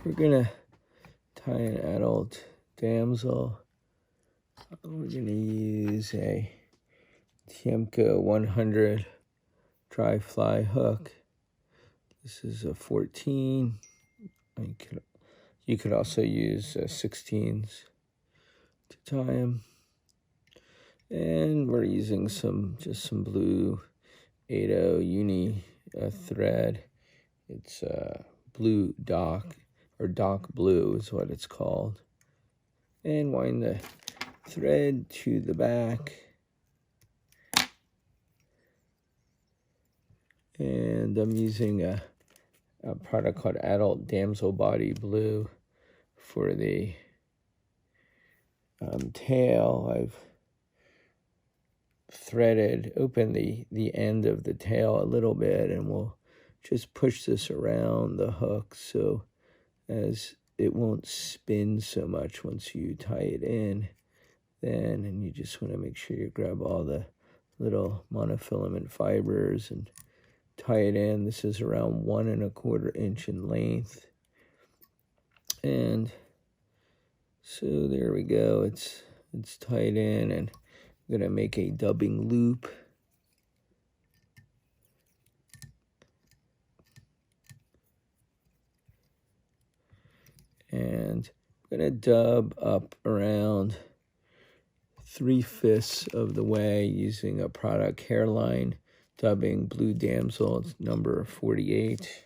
we're gonna tie an adult damsel. We're gonna use a Tiemco 100 dry fly hook. This is a 14. You could also use 16s to tie them. And we're using just some blue 80 uni thread. It's blue dock, or dock blue is what it's called. And wind the thread to the back. And I'm using a product called Adult Damsel Body Blue for the tail. I've opened the end of the tail a little bit, and we'll just push this around the hook so as it won't spin so much once you tie it in. And you just want to make sure you grab all the little monofilament fibers and tie it in. This is around 1 1/4 inch in length. And so there we go. It's tied in, and I'm going to make a dubbing loop. And I'm going to dub up around 3/5 of the way using a product hairline dubbing Blue Damsel. It's number 48.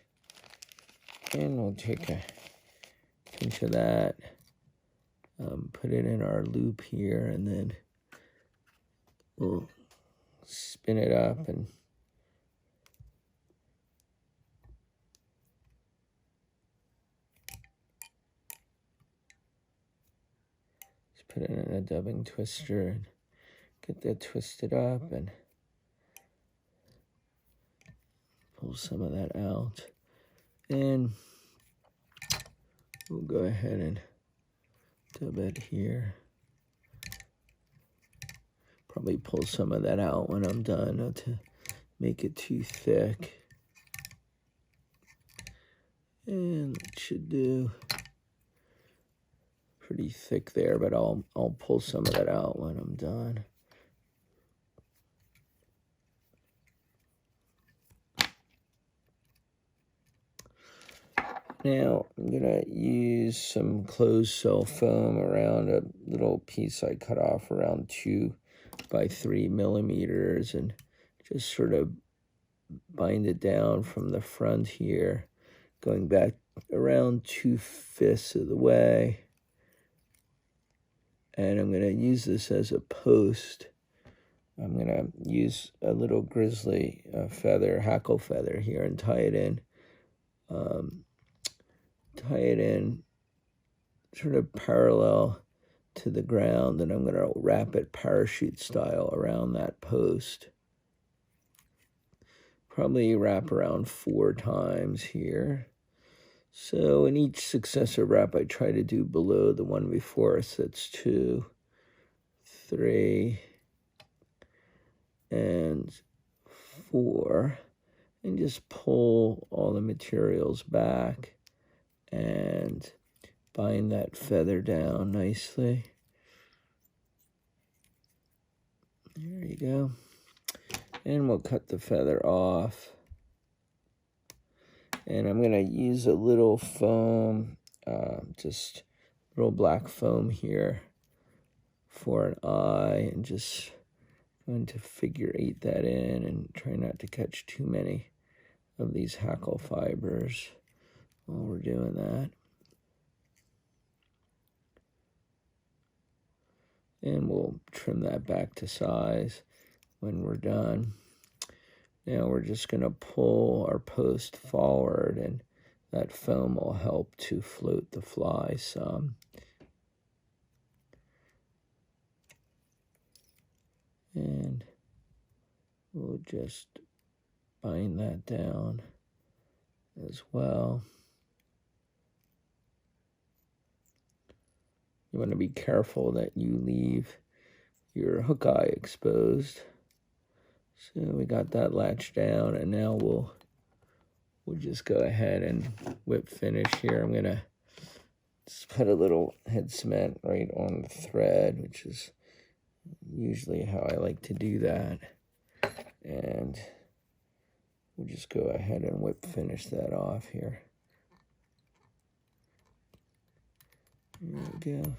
And we'll take a pinch of that, put it in our loop here, and then we'll spin it up and just put it in a dubbing twister and get that twisted up and pull some of that out. And we'll go ahead and dub it here. Probably pull some of that out when I'm done, not to make it too thick. And it should do pretty thick there, but I'll pull some of that out when I'm done. Now I'm gonna use some closed cell foam around a little piece I cut off around 2 by 3 millimeters, and just sort of bind it down from the front here, going back around 2/5 of the way. And I'm gonna use this as a post. I'm gonna use a little grizzly feather, hackle feather here, and tie it in. Tie it in sort of parallel to the ground, and I'm going to wrap it parachute style around that post. Probably wrap around 4 times here. So in each successive wrap, I try to do below the one before, so that's 2, 3, and 4, and just pull all the materials back and bind that feather down nicely. There you go. And we'll cut the feather off. And I'm going to use a little foam, just a little black foam here for an eye, and just going to figure 8 that in and try not to catch too many of these hackle fibers while we're doing that. And we'll trim that back to size when we're done. Now we're just going to pull our post forward, and that foam will help to float the fly some. And we'll just bind that down as well. You want to be careful that you leave your hook eye exposed. So we got that latched down, and now we'll just go ahead and whip finish here. I'm gonna Just put a little head cement right on the thread, which is usually how I like to do that. And we'll just go ahead and finish that off here. There we go.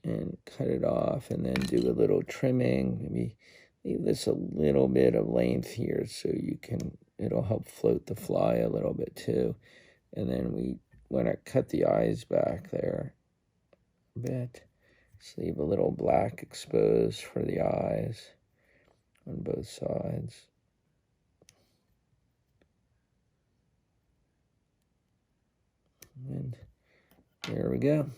And cut it off, and then do a little trimming. Maybe leave this a little bit of length here so it'll help float the fly a little bit too. And then we want to cut the eyes back there a bit. Just leave a little black exposed for the eyes on both sides. And there we go.